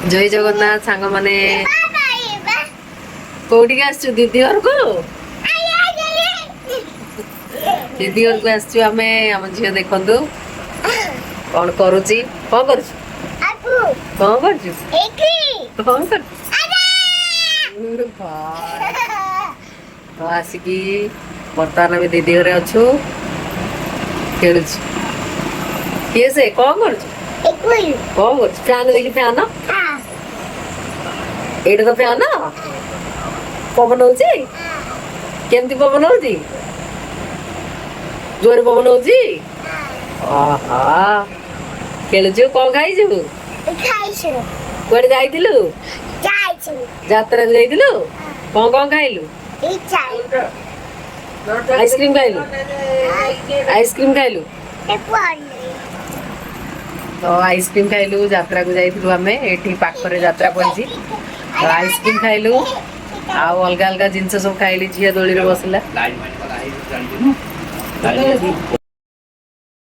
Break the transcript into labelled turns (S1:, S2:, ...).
S1: जय जगन्नाथ सांग माने कोठी आसछु दीदी घर को दीदी घर को आसछु आमे हम झियो देखंतु कौन करूची कौन करछु कौन करछु कौन कर तो आसिकी बर्तमान में दीदी घरे अच्छु खेलुछु ये से कौन करछु कौन करछु फैन देखि फैन एटा तो फैन पवन होची केमती पवन होची जोर पवन होची आहा खेलुछु कौन खाइछु कुआडे जाइथिलु यात्रा जाइथिलु कौन कौन खाइलु आइसक्रीम खाइलु आइसक्रीम खाइलु तो आइसक्रीम खाइलु यात्रा को जाइथिलु हमें एठी पाखरे यात्रा पड़छि तो आइसक्रीम खाइलु आ अलग अलग जिनस सब खाइली झिया दोली रे बसला